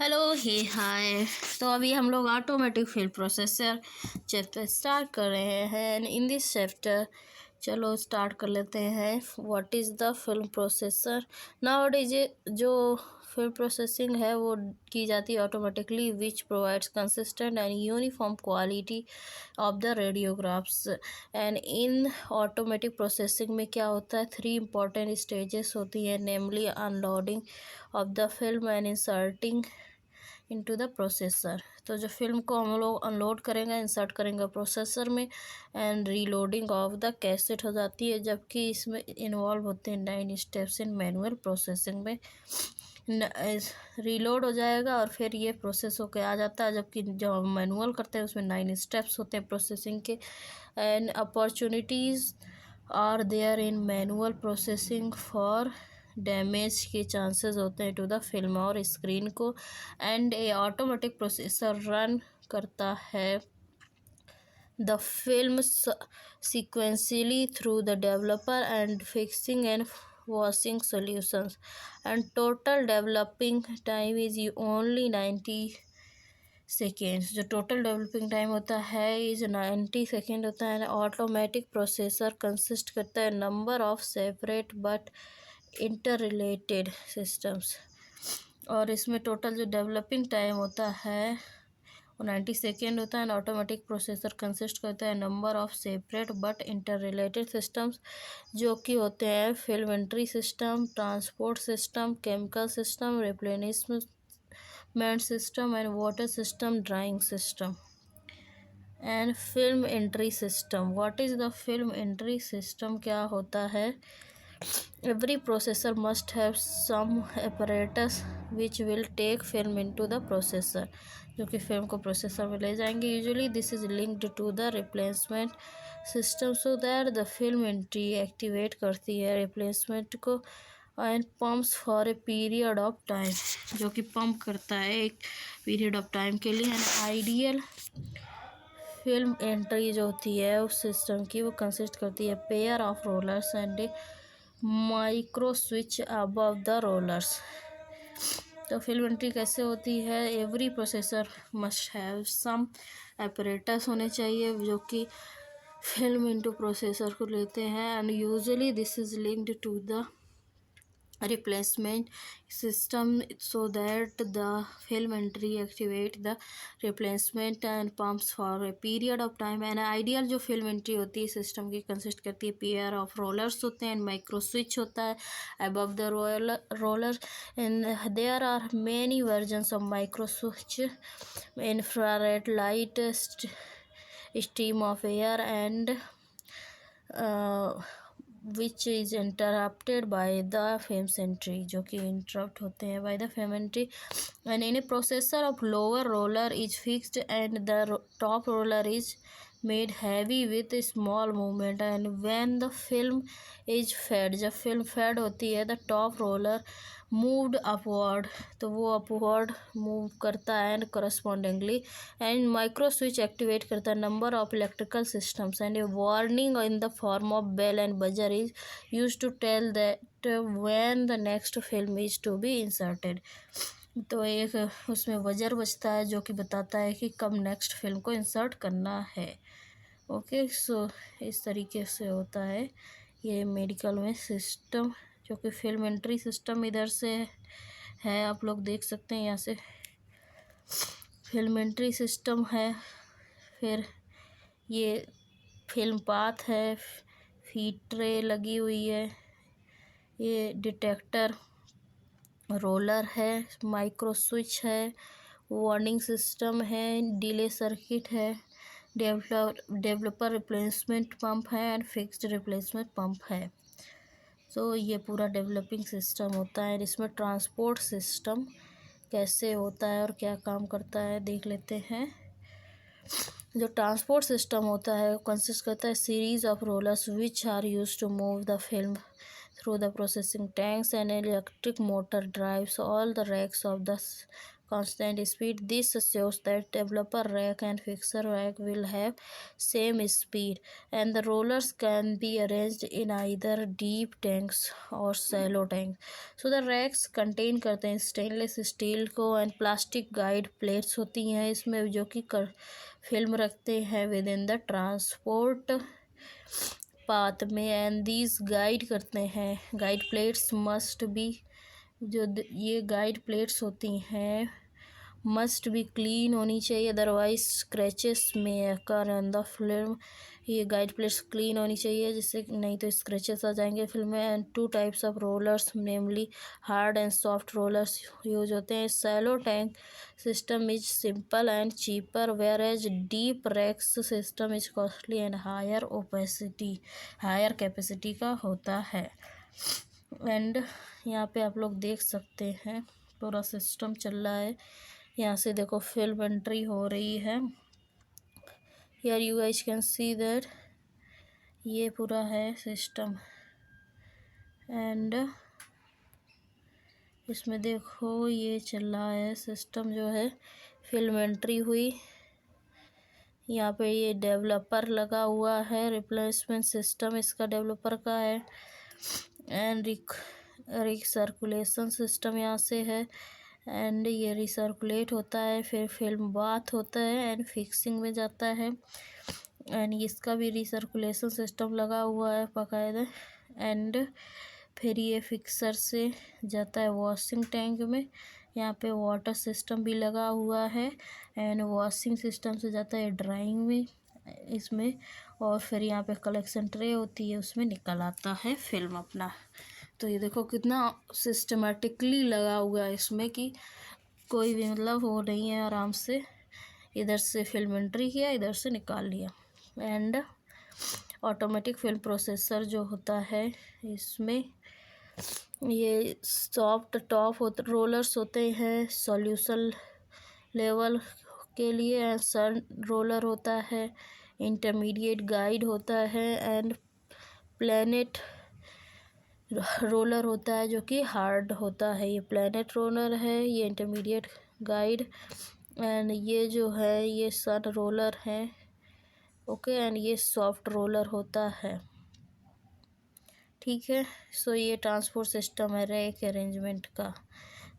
Hello हे हाय। तो अभी हम लोग automatic film processor chapter start कर रहे हैं एंड इन दिस चैप्टर चलो स्टार्ट कर लेते हैं। What is the film processor. Nowadays जो फिल्म प्रोसेसिंग है वो की जाती है automatically which provides consistent and uniform quality of the radiographs. And in automatic processing में क्या होता है, 3 इंपॉर्टेंट स्टेजेस होती हैं, namely unloading of the film and inserting into the processor. तो जो फिल्म को हम लोग अनलोड करेंगे, इंसर्ट करेंगे प्रोसेसर में, and reloading of the cassette हो जाती है, जबकि इसमें इन्वॉल्व होते हैं 9 स्टेप्स इन मैनुअल प्रोसेसिंग में। रीलोड हो जाएगा और फिर ये प्रोसेस होके आ जाता है, जबकि जो हम मैनुअल करते हैं उसमें 9 स्टेप्स होते हैं प्रोसेसिंग के। And opportunities are there in manual processing for damage के चांसेस होते हैं टू द फिल्म और स्क्रीन को। And a automatic processor run करता है the film sequentially through the developer and fixing and washing solutions, and total developing time is only 90 seconds. जो total developing time होता है is 90 second होता है। Automatic processor consist करता है number of separate but inter related systems, और इसमें total जो डेवलपिंग टाइम होता है वो 90 सेकेंड होता है। ऑटोमेटिक प्रोसेसर कंसिस्ट करता है number of separate but inter related systems, जो कि होते हैं film entry system, transport system, chemical system, replenishment system and water system, drying system. And film entry system, what is the film entry system, क्या होता है। Every processor must have some apparatus which will take film into the processor, जो कि film को processor में ले जाएंगे। Usually this is linked to the replacement system so that the film entry activate करती है रिप्लेसमेंट को, and pumps for a period of time, जो कि पंप करता है एक पीरियड ऑफ टाइम के लिए। एंड आइडियल फिल्म एंट्री जो होती है उस सिस्टम की, वो कंसिस्ट करती है pair of rollers and a micro switch above the rollers. तो फिल्म एंट्री कैसे होती है, every processor must have some apparatus होने चाहिए जो कि फिल्म इनटू प्रोसेसर को लेते हैं, and usually this is linked to the replacement system so that the film entry activate the replacement and pumps for a period of time। and ideal जो film entry होती है system की consist करती है pair of rollers होते हैं, micro switch होता है above the roller, and there are many versions of micro switch, infrared light, stream of air and which is interrupted by the film entry, जो कि interrupt होते हैं by the film entry. And in A processor of lower roller is fixed and the top roller is made heavy with small movement, and when the film is fed, जब film fade होती है, the top roller moved upward, तो वो upward move करता है and correspondingly. And micro switch activate करता है number of electrical systems, and a warning in the form of bell and buzzer is use to tell that when the next film is to be inserted. तो एक उसमें वजर बजता है जो कि बताता है कि कब नेक्स्ट फिल्म को इंसर्ट करना है। ओके, सो इस तरीके से होता है ये मेडिकल में सिस्टम, जो कि फिल्म एंट्री सिस्टम इधर से है, आप लोग देख सकते हैं यहाँ से फिल्म एंट्री सिस्टम है। फिर ये फिल्म पाथ है, फीड ट्रे लगी हुई है, ये डिटेक्टर रोलर है, माइक्रो स्विच है, वार्निंग सिस्टम है, डिले सर्किट है, डेवलपर रिप्लेसमेंट पंप है एंड फिक्स्ड रिप्लेसमेंट पंप है। तो ये पूरा डेवलपिंग सिस्टम होता है। इसमें ट्रांसपोर्ट सिस्टम कैसे होता है और क्या काम करता है देख लेते हैं। जो ट्रांसपोर्ट सिस्टम होता है वो कंसिस्ट करता है series of rollers which are use to move the film through the processing tanks, and electric motor drives all the racks of the constant speed. This shows that developer rack and fixer rack will have same speed, and the rollers can be arranged in either deep tanks or shallow tanks. So the racks contain करते हैं stainless steel को and plastic guide plates होती हैं इसमें जो कि film रखते हैं with in the transport path में, एंड दीज गाइड करते हैं गाइड प्लेट्स मस्ट बी जो ये गाइड प्लेट्स होती हैं मस्ट बी क्लीन होनी चाहिए, अदरवाइज स्क्रैचेस में अकर ऑन द फिल्म। ये गाइड प्लेट्स क्लीन होनी चाहिए जिससे नहीं तो स्क्रैचेस आ जाएंगे फिल्म में। And 2 types of rollers namely hard and soft rollers use होते हैं। Shallow tank system is simple and cheaper, whereas deep racks system is costly and higher capacity का होता है। एंड यहाँ पे आप लोग देख सकते हैं पूरा सिस्टम चल रहा है। यहाँ से देखो फिल्म एंट्री हो रही है। Here you guys can see that ये पूरा है सिस्टम, एंड इसमें देखो ये चल रहा है सिस्टम जो है। फिल्म एंट्री हुई, यहाँ पे ये डेवलपर लगा हुआ है, रिप्लेसमेंट सिस्टम इसका डेवलपर का है। एंड रिसर्कुलेशन सिस्टम यहाँ से है, एंड ये रिसर्कुलेट होता है, फिर फिल्म बाथ होता है एंड फिक्सिंग में जाता है। एंड इसका भी रिसर्कुलेशन सिस्टम लगा हुआ है बाकायदा। एंड फिर ये फिक्सर से जाता है वॉशिंग टैंक में, यहाँ पे वाटर सिस्टम भी लगा हुआ है। एंड वॉशिंग सिस्टम से जाता है ड्राइंग में इसमें, और फिर यहाँ पे कलेक्शन ट्रे होती है उसमें निकल आता है फिल्म अपना। तो ये देखो कितना सिस्टमेटिकली लगा हुआ है इसमें कि कोई भी मतलब वो नहीं है, आराम से इधर से फिल्म एंट्री किया इधर से निकाल लिया। एंड ऑटोमेटिक फिल्म प्रोसेसर जो होता है इसमें ये सॉफ्ट टॉप रोलर्स होते हैं सॉल्यूशन लेवल के लिए, एंड सन रोलर होता है, इंटरमीडिएट गाइड होता है, एंड प्लैनेट रोलर होता है जो कि हार्ड होता है। ये प्लैनेट रोलर है, ये इंटरमीडिएट गाइड, एंड ये जो है ये सन रोलर है। ओके, एंड ये सॉफ्ट रोलर होता है। ठीक है, सो ये ट्रांसपोर्ट सिस्टम है रैक अरेंजमेंट का।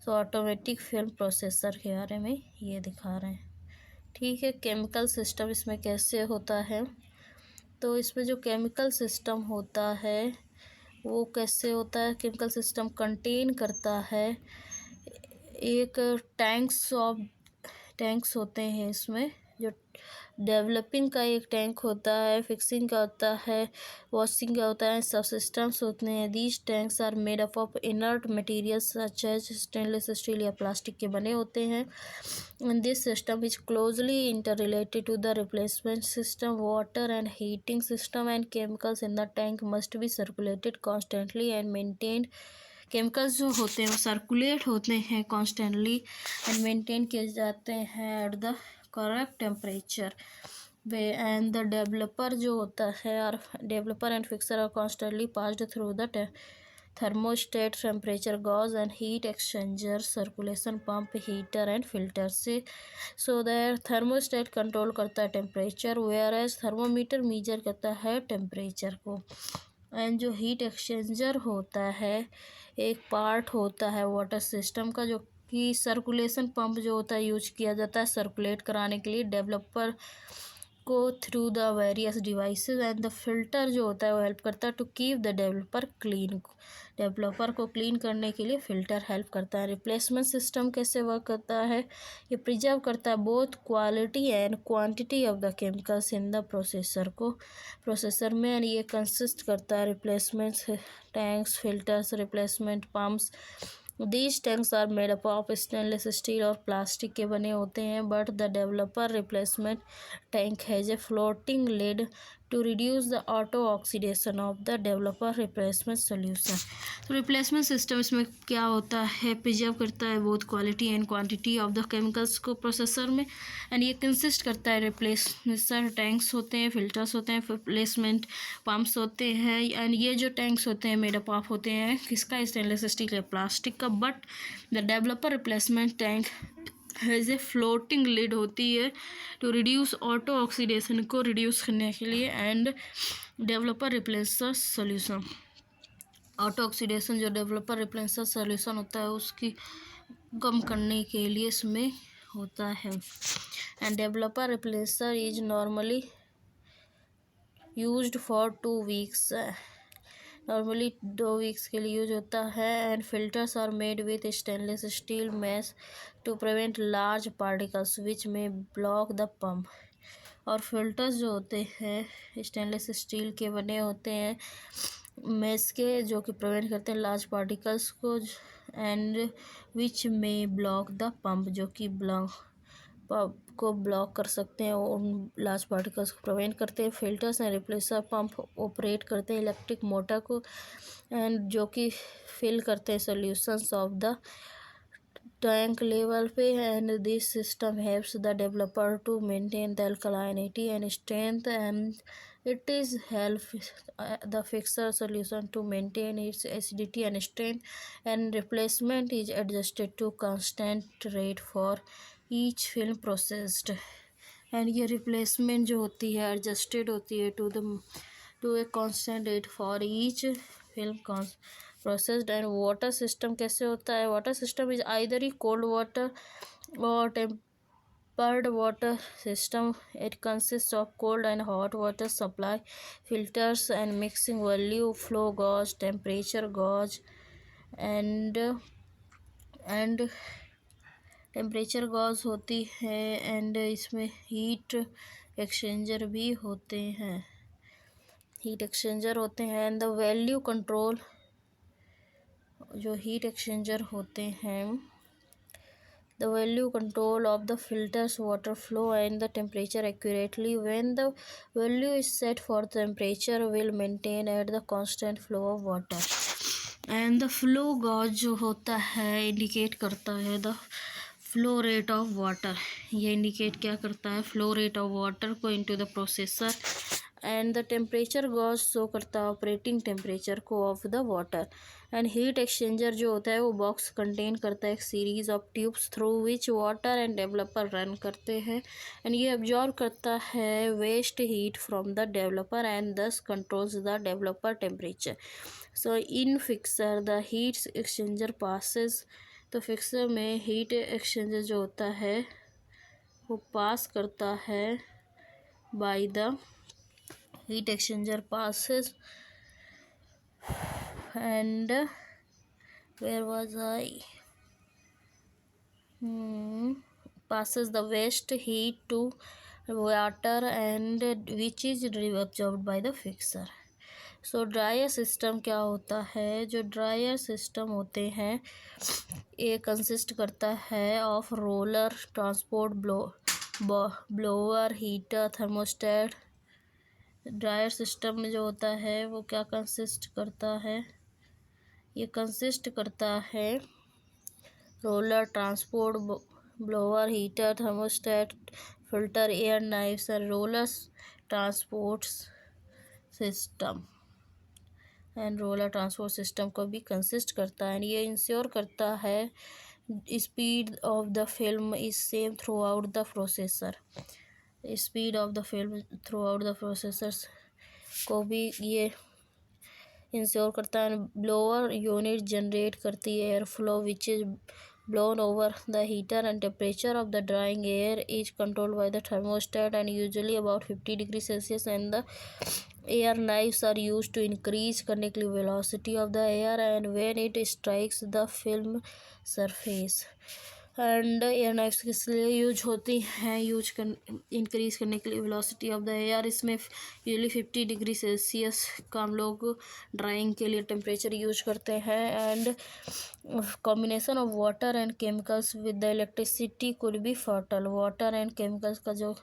सो ऑटोमेटिक फिल्म प्रोसेसर के बारे में ये दिखा रहे हैं। ठीक है, केमिकल सिस्टम इसमें कैसे होता है, तो इसमें जो केमिकल सिस्टम होता है वो कैसे होता है। केमिकल सिस्टम कंटेन करता है एक टैंक्स होते हैं इसमें, जो डेवलपिंग का एक टैंक होता है, फिक्सिंग का होता है, वॉशिंग का होता है, सब सिस्टम्स होते हैं। These tanks are made up of inert materials such as stainless steel या प्लास्टिक के बने होते हैं। And this system is closely inter related to the replacement system, water and heating system, and chemicals in the tank must be circulated constantly and maintained. Chemicals जो होते हैं वो circulate होते हैं कॉन्स्टेंटली एंड मेंटेन किए जाते हैं at the correct temperature वे, एंड द डेवलपर जो होता है और developer and fixer are constantly passed through the thermostat temperature gauge and heat exchanger circulation pump heater and filter से। सो दैट थर्मोस्टेट कंट्रोल करता है temperature, whereas thermometer measure करता है temperature को। एंड जो हीट एक्सचेंजर होता है एक पार्ट होता है वाटर सिस्टम का, जो कि सर्कुलेशन पंप जो होता है यूज किया जाता है सर्कुलेट कराने के लिए डेवलपर को through the various devices, and the filter जो होता है वो हेल्प करता है to keep the developer clean. Developer को क्लीन करने के लिए फ़िल्टर हेल्प करता है। रिप्लेसमेंट सिस्टम कैसे वर्क करता है, ये प्रिजर्व करता है both quality and quantity of the chemicals in the processor में, एंड ये कंसिस्ट करता है replacement tanks, filters, replacement pumps. These tanks are made up of stainless steel और प्लास्टिक के बने होते हैं, but the developer replacement tank has a floating lid to reduce the auto oxidation of the developer replacement solution. तो replacement system इसमें क्या होता है, प्रिजर्व करता है both quality and quantity of the chemicals को प्रोसेसर में, एंड ये कंसिस्ट करता है रिप्लेसमेंट टैंक्स होते हैं, फिल्टर्स होते हैं, रिप्लेसमेंट पम्प्स होते हैं, एंड ये जो टैंक्स होते हैं मेड अप ऑफ होते हैं किसका, स्टेनलेस स्टील या प्लास्टिक का, but the developer replacement tank has a floating lid होती है टू रिड्यूस ऑटो ऑक्सीडेशन को रिड्यूस करने के लिए and developer replacer solution. Auto oxidation जो डेवलपर रिप्लेसर सोल्यूशन होता है उसकी कम करने के लिए इसमें होता है। And developer replacer is normally used for 2 weeks, normally 2 weeks के लिए यूज होता है। And filters are made with stainless steel mesh to prevent large particles which may block the pump. और फिल्टर्स जो होते हैं स्टेनलेस स्टील के बने होते हैं मैश के, जो कि प्रिवेंट करते हैं लार्ज पार्टिकल्स को, and which may block the pump, जो कि को ब्लॉक कर सकते हैं और उन लार्ज पार्टिकल्स को प्रिवेंट करते हैं। Filters and replacer pump operate करते हैं इलेक्ट्रिक मोटर को, एंड जो कि फिल करते हैं solutions of the tank level पे। And this system helps the developer to maintain the alkalinity and strength, and it is help the fixer solution to maintain its acidity and strength, and replacement is adjusted to constant rate for each film processed। and ये replacement जो होती है adjusted होती है to a constant rate for each film processed। and water system कैसे होता है? water system is either a cold water or tempered water system। It consists of cold and hot water supply, filters and mixing value, flow gauge, temperature gauge, and temperature gauge होती है। And इसमें heat exchanger भी होते हैं, and the value control जो heat exchanger होते हैं, the value control of the filters water flow and the temperature accurately। when the value is set for temperature will maintain at the constant flow of water। and the flow gauge जो होता है indicate करता है the flow rate of water। ये indicate क्या करता है? flow rate of water को into the processor। And the temperature gauge show करता है ऑपरेटिंग टेम्परेचर को of the water. And heat exchanger जो होता है वो बॉक्स कंटेन करता है एक series of tubes through which water and developer run करते हैं। एंड ये अब्जॉर्व करता है waste heat from the developer and thus controls the developer temperature. So in fixer the heat exchanger passes, तो fixer में हीट एक्सचेंजर जो होता है वो पास करता है by the heat exchanger passes, and where was I? Passes the waste heat to water and which is absorbed by the fixer। So dryer system क्या होता है? जो ड्रायर सिस्टम होते हैं ये कंसिस्ट करता है of roller, transport blower, heater, thermostat. Dryer system में जो होता है वो क्या कंसिस्ट करता है? ये कंसिस्ट करता है roller, transport blower, heater, thermostat, filter, air knives और roller transport system. And roller transport system को भी कंसिस्ट करता है। ये इंश्योर करता है speed of the film is same throughout the processor. Speed of the film throughout the processors को भी ये इंश्योर करता है। ब्लोअर यूनिट जनरेट करती है air flow which is blown over the heater, and temperature of the drying air is controlled by the thermostat and usually about 50 degrees Celsius। and the air knives are used to increase conductive velocity of the air and when it strikes the film surface। And air knifes किस लिए use होती हैं? Increase करने के लिए velocity of the air. इसमें usually 50 degree Celsius का हम लोग ड्राइंग के लिए टेम्परेचर यूज करते हैं। And combination of water and chemicals with the electricity could be fatal. Water and chemicals का जो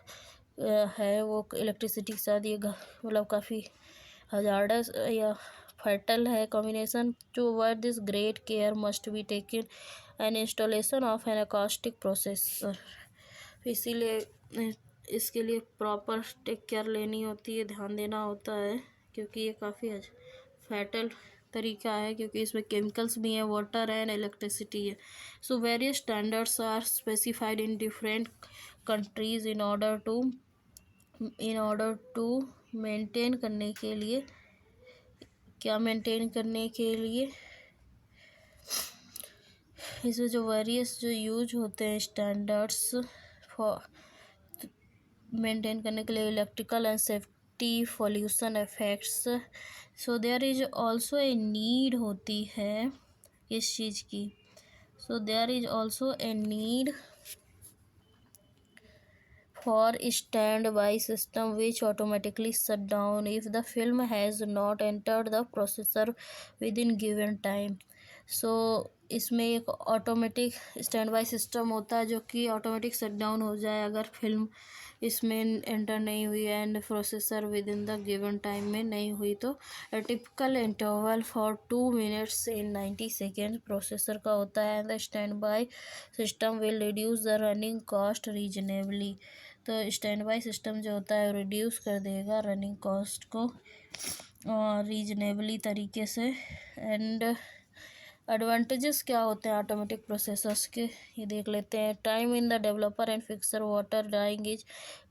है वो इलेक्ट्रिसिटी के साथ ये मतलब काफ़ी हजार्डस या फर्टल है combination. To avoid this great care must be taken in installation of an acoustic processor. इसीलिए इसके लिए प्रॉपर टेक केयर लेनी होती है, ध्यान देना होता है क्योंकि ये काफ़ी फैटल तरीका है, क्योंकि इसमें केमिकल्स भी हैं, वाटर एंड इलेक्ट्रिसिटी है. So various standards are specified in different countries in order to maintain करने के लिए, क्या मेंटेन करने के लिए, इसमें जो वेरियस जो यूज होते हैं स्टैंडर्ड्स फॉर मेंटेन करने के लिए, electrical and safety, pollution effects. So there is also a need होती है इस चीज़ की. So there is also a need for standby system which automatically shut down if the film has not entered the processor within given time. So इसमें एक automatic stand by system होता है जो कि ऑटोमेटिक शट डाउन हो जाए अगर film इसमें एंटर नहीं हुई है and processor with in the given time में नहीं हुई. तो ए typical interval for 2 minutes in 90 seconds processor का होता है. And the stand by system will reduce the running cost reasonably. तो स्टैंड बाई सिस्टम जो होता है रिड्यूस कर देगा रनिंग कॉस्ट को रीजनेबली तरीके से. एंड एडवांटेजेस क्या होते हैं ऑटोमेटिक प्रोसेसर्स के, ये देख लेते हैं. Time in the developer and fixer water drying is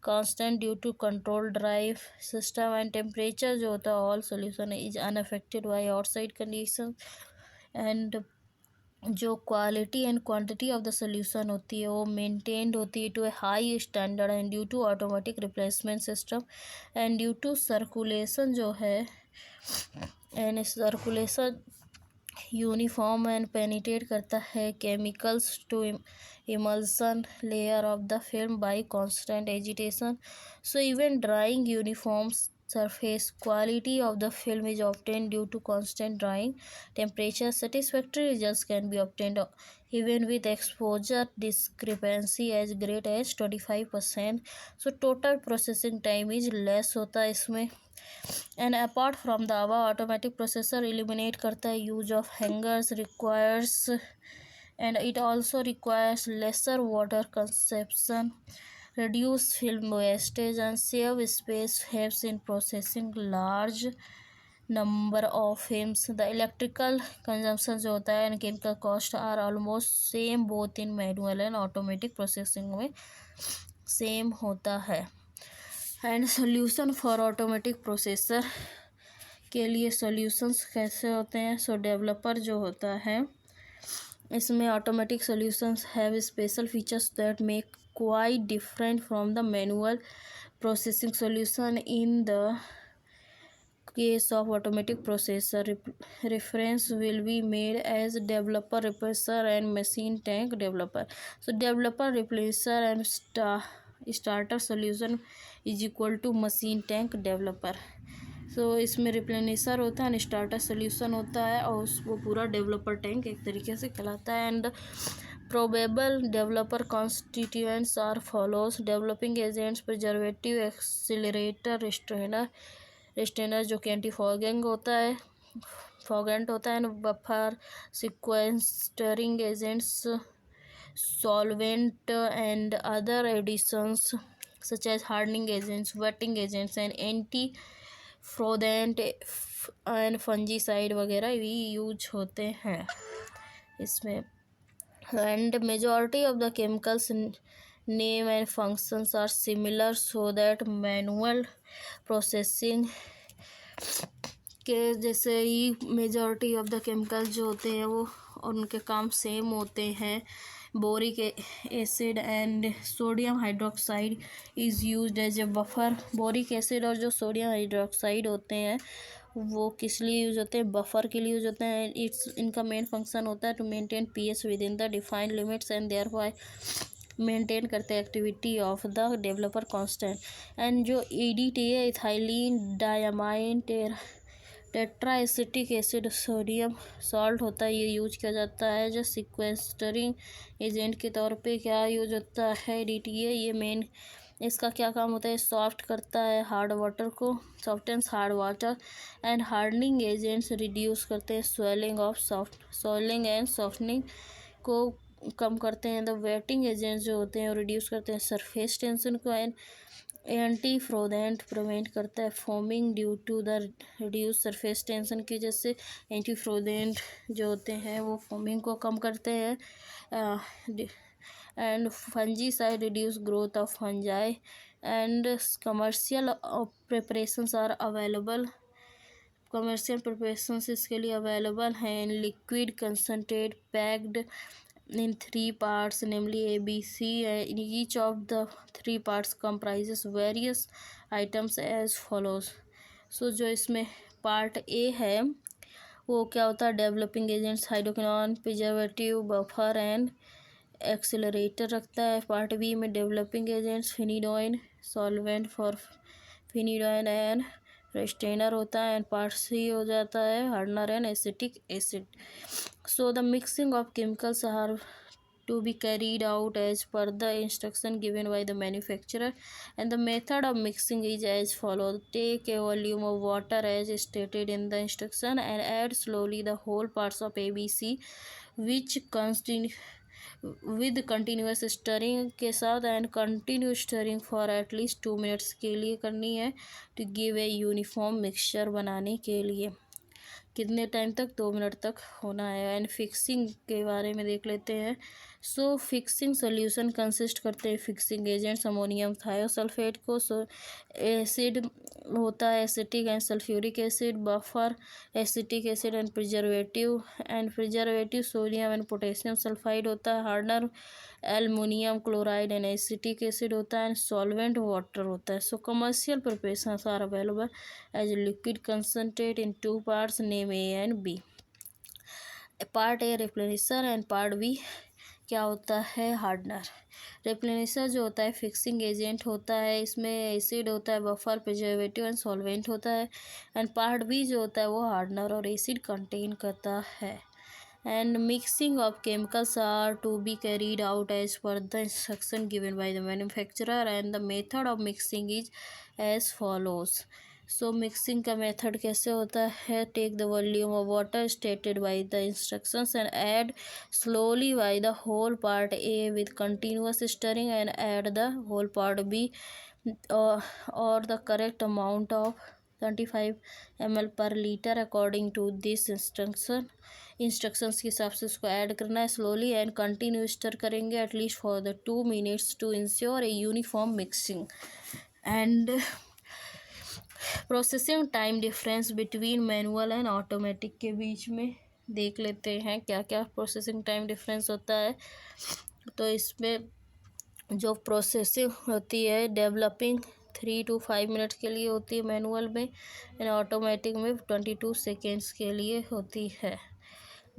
constant due to control drive system. And temperature जो होता है all solution is unaffected by outside condition. And जो quality and quantity of the solution होती है वो maintained होती है to a high standard and due to automatic replacement system. And due to circulation जो है and circulation uniform and penetrate करता है chemicals to emulsion layer of the film bye constant agitation. So even drawing uniform surface quality of the film is obtained due to constant drying temperature. Satisfactory results can be obtained even with exposure discrepancy as great as 25%. So total processing time is less होता है इसमें. And apart from the above, automatic processor eliminate करता है use of hangers requires, and it also requires lesser water consumption, reduce film wastage and save space, helps in processing large number of films. The electrical consumption जो होता है and chemical cost are almost same both in manual and automatic processing में same होता है. And solution for automatic processor के लिए solutions कैसे होते हैं. सो डेवलपर जो होता है इसमें automatic solutions have special features that make quite different from the manual processing solution. In the case of automatic processor reference will be made as developer replacer and machine tank developer. So developer replacer and starter solution is equal to machine tank developer. So इसमें replenisher होता है, starter solution होता है और वो पूरा developer tank एक तरीके से कहलाता है. And probable developer constituents are follows. Developing agents, preservative, accelerator, restrainer जो कि एंटी फॉगिंग होता है, फॉगेंट होता है. And buffer, sequestering agents, solvent and other additions such as hardening agents, wetting agents and anti-fraudulent and fungicide वगैरह भी use होते हैं इसमें. and majority of the chemicals name and functions are similar so that manual processing के जैसे ही majority of the chemicals जो होते हैं वो उनके काम सेम होते हैं. Boric acid and sodium hydroxide is used as a buffer. Boric acid और जो सोडियम हाइड्रोक्साइड होते हैं वो किस लिए यूज होते हैं, बफर के लिए यूज होते हैं. इनका मेन फंक्शन होता है to maintain pH within the defined limits and thereby maintain करते हैं activity of the developer constant. And जो EDTA ethylene diamine tetraacetic acid sodium salt होता है ये यूज किया जाता है जो सिक्वेस्टरिंग एजेंट के तौर पे क्या यूज होता है. EDTA ये मेन इसका क्या काम होता है, सॉफ्ट करता है हार्ड वाटर को, softens hard water. And hardening agents reduce करते हैं स्वेलिंग एंड सॉफ्टनिंग को कम करते हैं. द वेटिंग एजेंट्स जो होते हैं वो रिड्यूस करते हैं सरफेस टेंशन को. एंड एंटी फ्रोदेंट प्रिवेंट करता है foaming due to the reduce surface tension की वजह से। एंटी फ्रोदेंट जो होते हैं वो फोमिंग को कम करते हैं। And fungicide reduce growth of fungi and commercial preparations are available. Commercial preparations इसके लिए अवेलेबल हैं। Liquid concentrate packed in 3 parts, namely A, B, C. In each of the 3 parts comprises various items as follows. So जो इसमें part A है वो क्या होता है, developing agents, hydroquinone, preservative, buffer and accelerator रखता है। पार्ट बी में developing agents, phenidone, solvent for phenidone and restrainer होता है। एंड पार्ट सी हो जाता है hardener and acetic acid. So the mixing of chemicals are to be carried out as per the instruction given by the manufacturer, and the method of mixing is as follows. Take a volume of water as stated in the instruction and add slowly the whole parts of ABC which with continuous stirring के साथ and continue stirring for at least 2 minutes के लिए करनी है to give a uniform mixture बनाने के लिए। कितने टाइम तक, 2 मिनट तक होना है। एंड फिक्सिंग के बारे में देख लेते हैं। सो फिक्सिंग सोल्यूशन कंसिस्ट करते हैं फिक्सिंग एजेंट्स अमोनियम थायोसल्फेट को। एसिड होता है acetic and sulphuric acid, buffer acetic acid and preservative sodium and potassium sulphide होता है। Hardener aluminium chloride and acetic acid होता है। सॉल्वेंट वाटर होता है। So commercial preparations are available as liquid concentrate in 2 parts, name A and B. Part A replenisher and part B क्या होता है, hardener. रिप्लेनिशर जो होता है फिक्सिंग एजेंट होता है, इसमें एसिड होता है, बफर, प्रिजर्वेटिव एंड सॉल्वेंट होता है। एंड पार्ट बी जो होता है वो हार्डनर और एसिड कंटेन करता है। And mixing of chemicals are to be carried out as per the instruction given by the manufacturer, and the method of mixing is as follows. So mixing का method कैसे होता है, take the volume of water stated by the instructions and add slowly by the whole part A with continuous stirring, and add the whole part B or the correct amount of 25 ml per liter according to this instructions के हिसाब से उसको add करना है। Slowly and continue stir करेंगे at least for the 2 minutes to ensure a uniform mixing. And processing time difference between manual and automatic के बीच में देख लेते हैं क्या क्या प्रोसेसिंग टाइम डिफरेंस होता है। तो इसमें जो प्रोसेसिंग होती है डेवलपिंग 3 to 5 मिनट के लिए होती है मैनुअल में, एंड ऑटोमेटिक में 22 सेकेंड्स के लिए होती है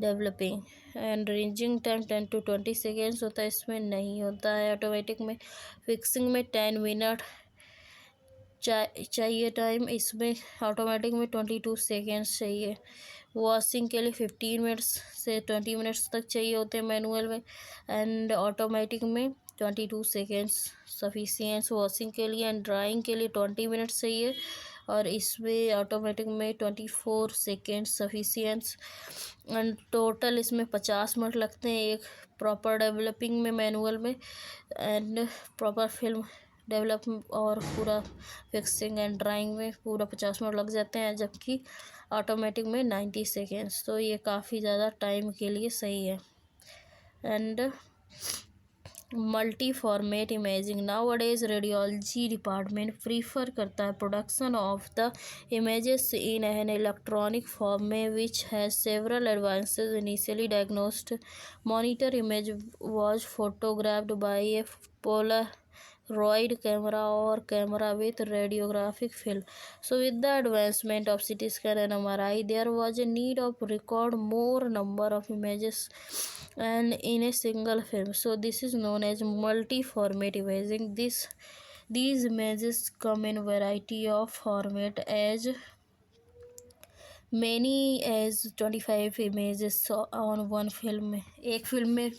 developing. And ranging time 10 to 20 seconds होता है, इसमें नहीं होता है ऑटोमेटिक में। फिक्सिंग में 10 मिनट चाहिए टाइम, इसमें ऑटोमेटिक में 22 सेकेंड्स चाहिए। वॉशिंग के लिए 15 मिनट्स से 20 मिनट्स तक चाहिए होते हैं मैनुअल में, एंड ऑटोमेटिक में 22 सेकेंड्स सफिशिएंट वॉशिंग के लिए। एंड ड्राइंग के लिए 20 मिनट्स चाहिए, और इसमें ऑटोमेटिक में 24 सेकेंड्स सफिशिएंट्स। एंड टोटल इसमें 50 मिनट लगते हैं एक प्रॉपर डेवलपिंग में मैनुअल में, एंड प्रॉपर फिल्म डेवलप और पूरा फिक्सिंग एंड ड्राइंग में पूरा 50 मिनट लग जाते हैं, जबकि ऑटोमेटिक में 90 सेकेंड्स। तो ये काफ़ी ज़्यादा टाइम के लिए सही है। And multi format imaging, nowadays radiology department prefer करता है production of the images in an electronic form में which has several advances. Initially diagnosed monitor image was photographed by a Polaroid camera or camera with radiographic film. So with the advancement of CT scan and MRI, there was a need of record more number of images and in a single film. So this is known as multi-format imaging. These images come in variety of format as many as 25 images on one film में, एक film में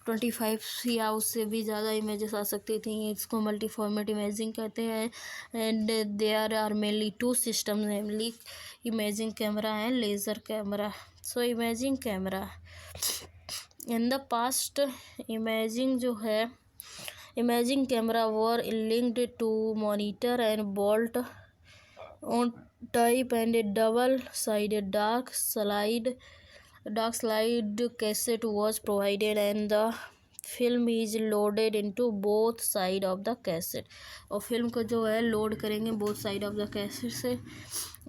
25 या उससे भी ज़्यादा images आ सकती थी। इसको मल्टी फॉर्मेट इमेजिंग कहते हैं। And there are mainly 2 system, namely imaging camera and laser camera. So imaging camera in the past, imaging जो है Imaging camera were linked to monitor and bolt on type, and a double-sided dark slide cassette was provided, and the film is loaded into both side of the cassette. और film को जो है load करेंगे both side of the cassette से,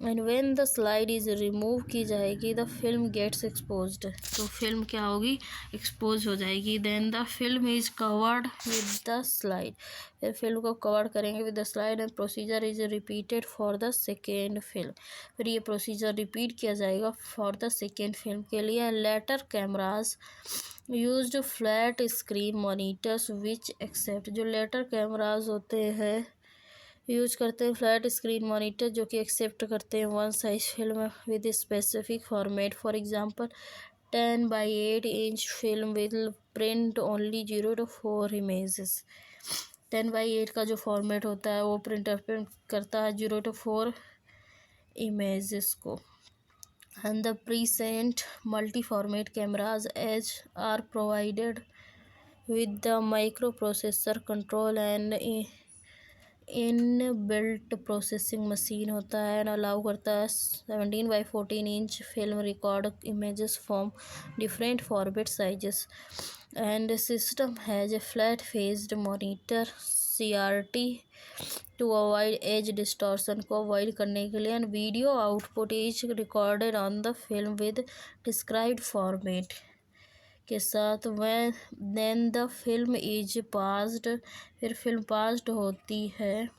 and when the slide is remove की जाएगी the film gets exposed. तो film क्या होगी, expose हो जाएगी. then the film is covered with the slide. फिर फिल्म को कवर करेंगे with the slide, and procedure is repeated for the second film. फिर ये प्रोसीजर रिपीट किया जाएगा फॉर द सेकेंड फिल्म के लिए. Later cameras used flat screen monitors which accept. जो लेटर कैमराज होते हैं यूज करते हैं फ्लैट स्क्रीन मॉनिटर जो कि एक्सेप्ट करते हैं one size film with specific format. For example 10x8 inch film will print only 0 to 4 images. 10x8 का जो फॉर्मेट होता है वो प्रिंट करता है 0 to 4 images को. And the present multi-format cameras as are provided with the microprocessor control and inbuilt processing machine होता है एंड अलाउ करता है 17x14 inch film record images from different format sizes. And system has a flat faced monitor CRT to avoid edge distortion को avoid करने के लिए. And video output is recorded on the film with described format के साथ. वह then the film is passed. फिर film passed होती है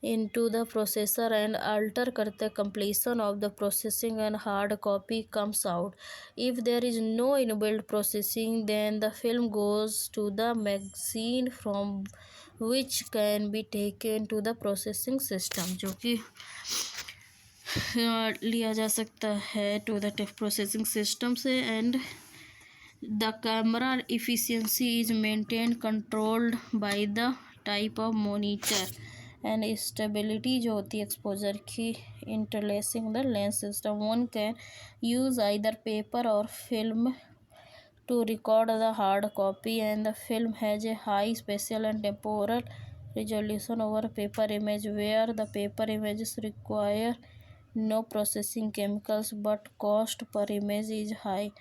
into the processor and alter करते completion of the processing and hard copy comes out. If there is no inbuilt processing then the film goes to the magazine from which can be taken to the processing system. जो कि लिया जा सकता है to the processing system से. And the camera efficiency is maintained controlled by the type of monitor. And stability जो होती है एक्सपोजर की interlacing the lens system. One can use either paper or film to record the hard copy. And the film has a high spatial and temporal resolution over paper image where the paper images require no processing chemicals but cost per image is high.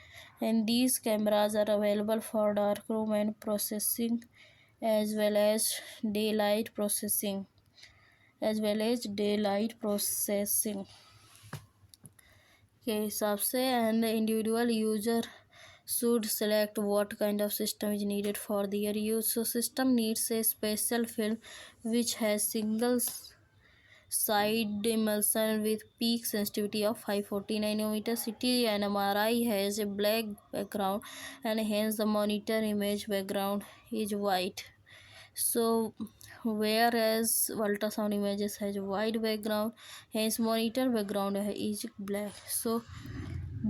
And these cameras are available for darkroom and processing as well as daylight processing के हिसाब से. And individual user should select what kind of system is needed for their use. So system needs a special film which has single side emulsion with peak sensitivity of 540 nanometer. CT and MRI has a black background and hence the monitor image background is white. So whereas ultrasound images has a white background, hence monitor background is black. So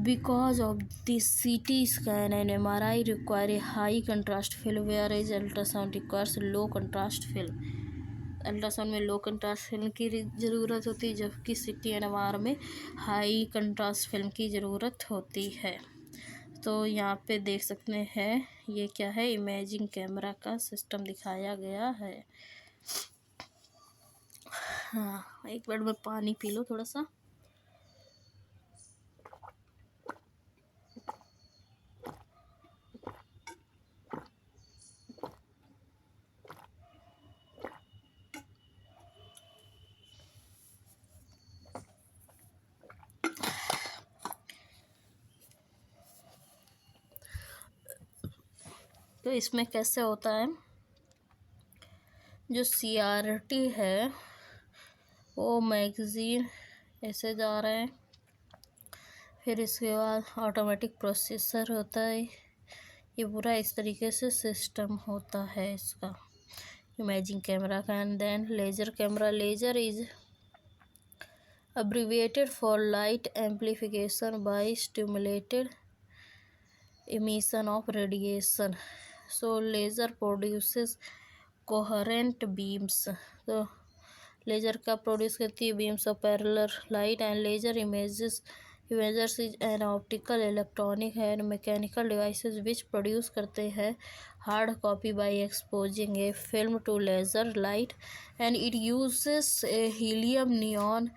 because of this, CT scan and MRI require a high contrast film whereas ultrasound requires low contrast film. Ultrasound में लो contrast film की ज़रूरत होती है जबकि CT and MR में high contrast film की ज़रूरत होती है. तो यहाँ पे देख सकते हैं ये क्या है, इमेजिंग कैमरा का सिस्टम दिखाया गया है. हाँ, एक बार में पानी पी लो थोड़ा सा. तो इसमें कैसे होता है, जो CRT है वो मैगज़ीन ऐसे जा रहा है. फिर इसके बाद ऑटोमेटिक प्रोसेसर होता है. ये पूरा इस तरीके से सिस्टम होता है इसका इमेजिंग कैमरा का. And then laser camera. Laser is abbreviated for light amplification by stimulated emission of radiation. So laser produces coherent beams. तो लेज़र का प्रोड्यूस करती है beams of parallel light. And laser इमेजर्स is an optical electronic and mechanical devices which produce करते हैं hard copy by exposing a film to laser light, and it uses a helium neon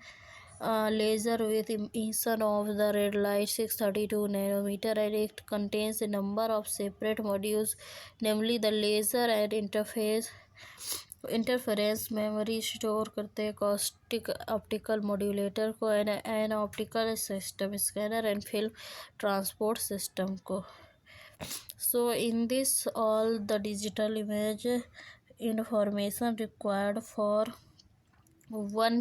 laser with emission of the red light 632 nanometer, and it contains a number of separate modules, namely the laser and interference memory store करते हैं caustic optical modulator को, an optical system scanner and film transport system को. So in this all the digital image information required for one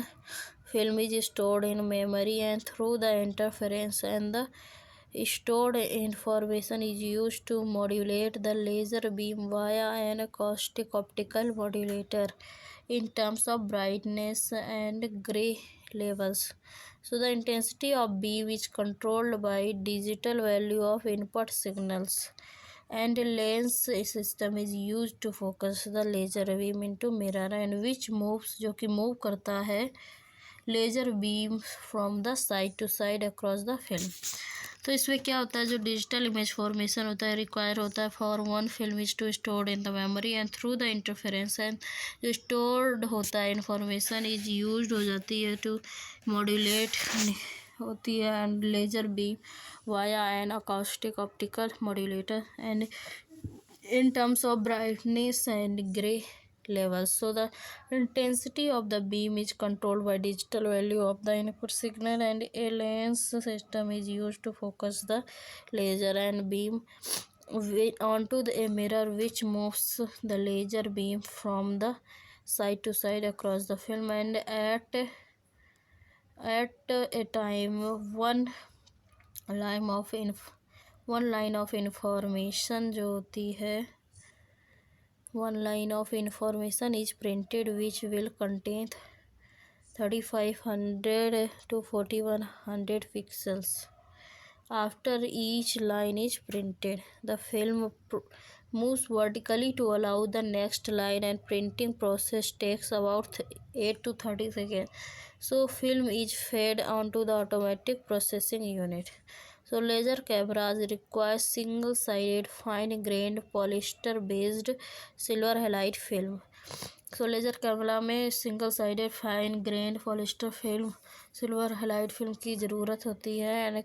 film is stored in memory, and through the interference and the stored information is used to modulate the laser beam via an acoustic optical modulator in terms of brightness and gray levels. So the intensity of beam is controlled by digital value of input signals, and a lens system is used to focus the laser beam into mirror, and which moves जो कि move करता है laser beam from the side to side across the film. तो इसमें क्या होता है, जो डिजिटल इमेज फॉर्मेशन होता है रिक्वायर होता है for one film is to stored in the memory, and through the interference and जो स्टोर्ड होता है इंफॉर्मेशन इज यूज्ड हो जाती है टू मॉड्यूलेट होती है and laser beam via an acoustic optical modulator and in terms of brightness and gray levels. So the intensity of the beam is controlled by digital value of the input signal, and a lens system is used to focus the laser and beam onto a mirror, which moves the laser beam from the side to side across the film, and at a time one line of information जो होती है one line of information is printed which will contain 3500 to 4100 pixels. After each line is printed, the film moves vertically to allow the next line, and printing process takes about 8 to 30 seconds. So film is fed onto the automatic processing unit. So laser cameras require single-sided fine-grained polyester-based silver halide film. So laser camera में single sided fine grain polyester film silver halide film की ज़रूरत होती है, and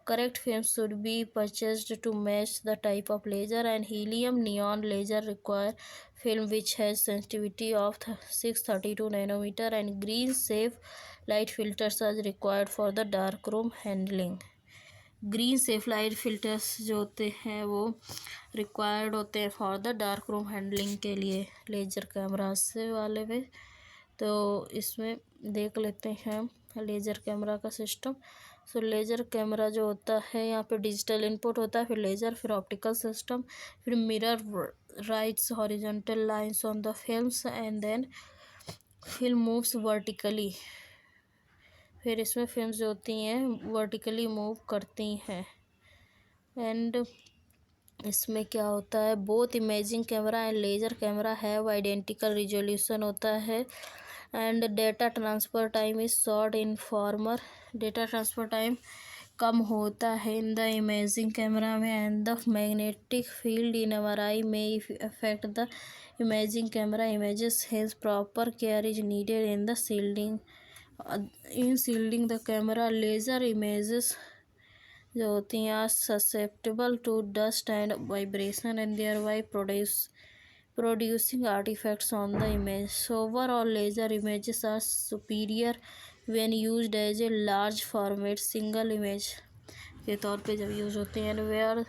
correct film should be purchased to match the type of laser, and helium neon laser require film which has sensitivity of 632 nanometer, and green safe light filters are required for the dark room handling. Green safe light filters जो होते हैं वो required होते हैं for the dark room handling के लिए laser camera से वाले में. तो इसमें देख लेते हैं लेज़र कैमरा का सिस्टम. सो लेज़र कैमरा जो होता है यहाँ पे डिजिटल इनपुट होता है, फिर लेज़र, फिर ऑप्टिकल सिस्टम, फिर mirror writes horizontal lines on the films, and then film moves vertically. फिर इसमें फिल्म्स जो होती हैं वर्टिकली मूव करती हैं. एंड इसमें क्या होता है, both imaging camera and laser camera have identical resolution होता है, and data transfer time is short in former. Data transfer time कम होता है इन द इमेजिंग कैमरा में, and the magnetic field in MRI में affect the imaging camera images, hence proper care is needed in the shielding. In shielding the camera laser images जो होती हैं are susceptible to dust and vibration, and there Y producing artifacts on the image. So overall laser images are superior when used as a large format single image के तौर पे जब use होते हैं, where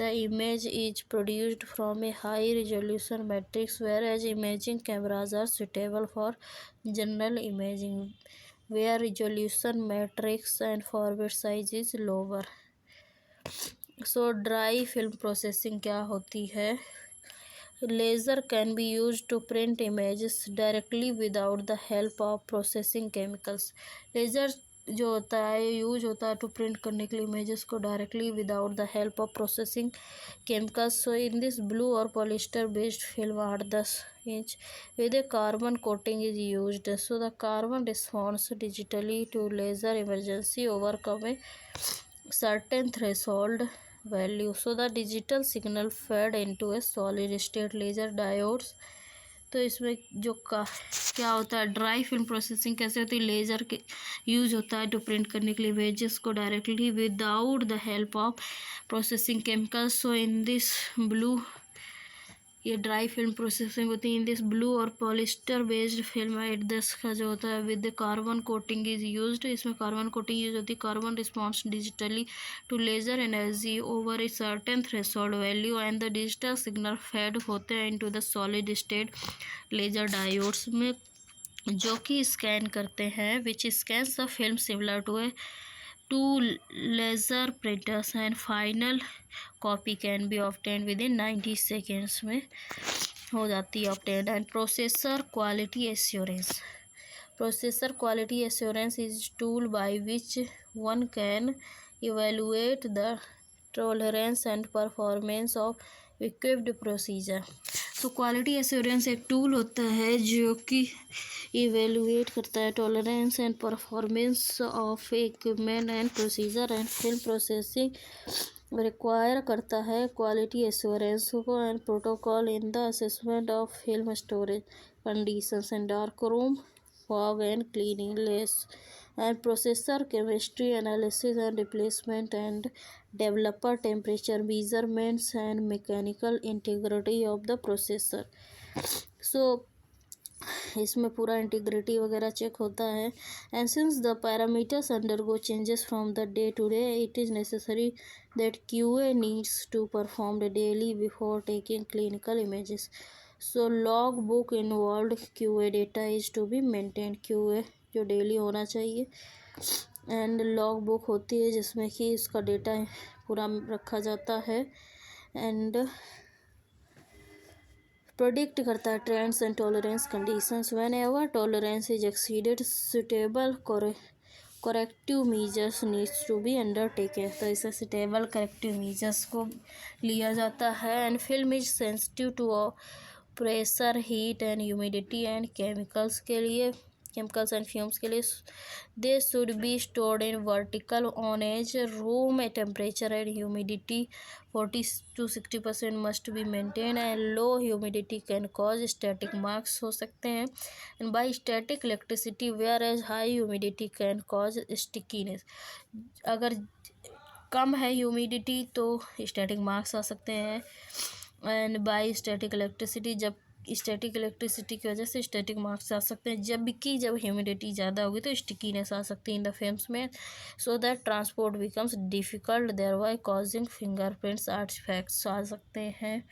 the image is produced from a high resolution matrix, whereas imaging cameras are suitable for general imaging where resolution matrix and format size is lower. So dry film processing क्या होती है, laser can be use to print images directly without the help of processing chemicals. Laser जो होता है use होता है to print करने के लिए इमेजेस को directly without the help of processing chemicals. So in this blue और polyester based film 8-10 inch with a carbon coating is used. So the carbon response digitally to laser emergency overcome a certain threshold value. So the digital signal fed into a solid state laser diodes. तो इसमें जो क्या होता है, dry film processing कैसे होती है, laser के यूज होता है टू प्रिंट करने के लिए इमेजेस को directly without the help of processing chemicals. So in this blue, ये ड्राई फिल्म प्रोसेसिंग होती है. इन दिस ब्लू और पॉलिस्टर बेस्ड फिल्म एट दस का जो होता है with carbon coating is used. इसमें कार्बन कोटिंग यूज होती है. Carbon response digitally to laser energy over a certain threshold value and the digital signal fed होते हैं into the solid state laser diodes में, जो कि स्कैन करते हैं which scans the film similar to a to laser printers and final copy can be obtain within 90 seconds में हो जाती है obtain. And processor quality assurance. Processor quality assurance is tool by which one can evaluate the tolerance and performance of equipped procedure. तो quality assurance एक tool होता है जो कि इवेलुएट करता है tolerance and performance of equipment and procedure and film processing require करता है क्वालिटी एश्योरेंस को and protocol in the assessment of film storage conditions and dark room fog and cleaningness and processor chemistry analysis and replacement and developer temperature measurements and mechanical integrity of the processor. So इसमें पूरा integrity वगैरह check होता है. And since the parameters undergo changes from the day to day it is necessary that QA needs to perform daily before taking clinical images. So log book involve QA data is to be maintain. QA जो daily होना चाहिए and log book होती है जिसमें कि इसका data पूरा रखा जाता है एंड प्रोडिक्ट करता है trends and tolerance conditions. Whenever tolerance is exceeded suitable corrective measures needs to be undertaken. तो इसे सुटेबल करेक्टिव मीजर्स को लिया जाता है. And film is sensitive to pressure heat and humidity and chemicals and fumes के लिए they should be stored in vertical on edge room temperature and humidity 40 to 60% must be maintain. And low humidity can cause static marks हो सकते हैं and by static electricity whereas high humidity can cause stickiness. अगर कम है humidity तो static marks आ सकते हैं. And by static electricity, जब स्टैटिक इलेक्ट्रिसिटी की वजह से स्टैटिक मार्क्स आ सकते हैं. जब ह्यूमिडिटी ज़्यादा होगी तो स्टिकीनेस आ सकती है इन द फिल्म्स में. So that transport becomes difficult thereby causing fingerprints artifacts आ सकते हैं.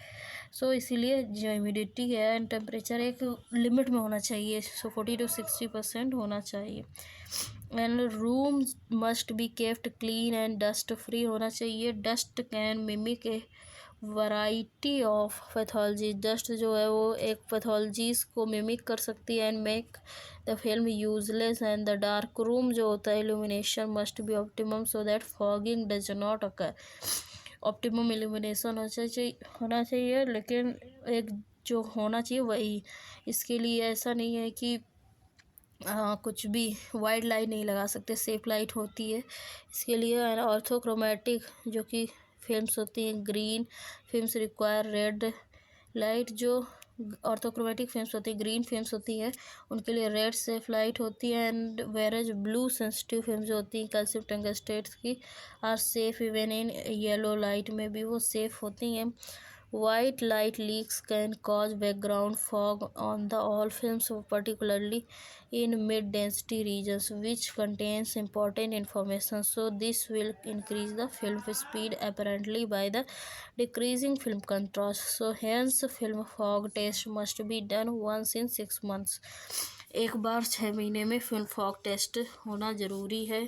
सो इसीलिए जो ह्यूमिडिटी है एंड टेम्परेचर एक लिमिट में होना चाहिए. सो 40 to 60% होना चाहिए. And room must be kept clean and dust free होना चाहिए. Dust can mimic A variety of pathology. Dust जो है वो एक पैथोलॉजीज को मिमिक कर सकती है and make the film useless. And the dark room जो होता है illumination must be optimum so that fogging does not occur. Optimum illumination होना चाहिए लेकिन एक जो होना चाहिए वही. इसके लिए ऐसा नहीं है कि कुछ भी वाइट लाइट नहीं लगा सकते, सेफ लाइट होती है इसके लिए. ऑर्थोक्रोमेटिक जो कि फिल्म्स होती हैं, green films require red light. जो ऑर्थोक्रोमेटिक फिल्म्स होती है, ग्रीन फिल्म्स होती है, उनके लिए रेड सेफ लाइट होती है. And whereas blue sensitive film जो होती हैं कैल्शियम टंगस्टेट्स की are safe even in yellow light में भी वो सेफ होती हैं. White light leaks can cause background fog on the all films, particularly in mid-density regions, which contains important information. So this will increase the film speed apparently by the decreasing film contrast. So hence film fog test must be done once in 6 months. एक बार 6 महीने में film fog test होना ज़रूरी है.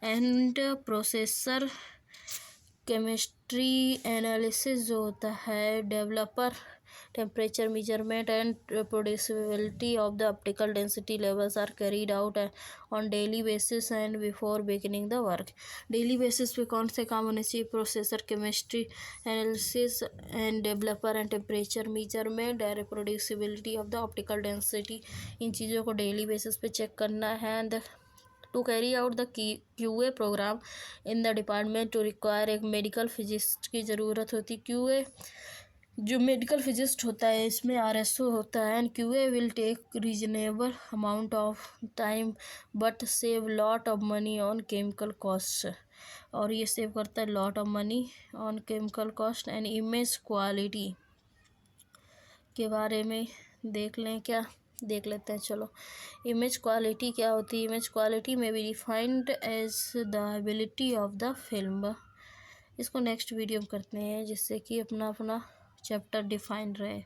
And processor chemistry analysis जो होता है, developer temperature measurement and producibility of the optical density levels are carried out on daily basis and before beginning the work. Daily basis पे कौन से काम होने चाहिए? Processor chemistry analysis and developer and temperature measurement and reproducibility of the optical density. इन चीज़ों को daily basis पे चेक करना है. And to carry out the QA program in the department to require एक मेडिकल फिजिस्ट की ज़रूरत होती। QA जो मेडिकल फिजिस्ट होता है इसमें RSO होता है। And QA will take reasonable amount of time but save lot of money on chemical cost, और ये सेव करता है lot of money on chemical cost. And image quality के बारे में देख लेते हैं। चलो, इमेज क्वालिटी क्या होती है? इमेज क्वालिटी में be defined as the ability of the film. इसको नेक्स्ट वीडियो में करते हैं जिससे कि अपना चैप्टर डिफाइन रहे।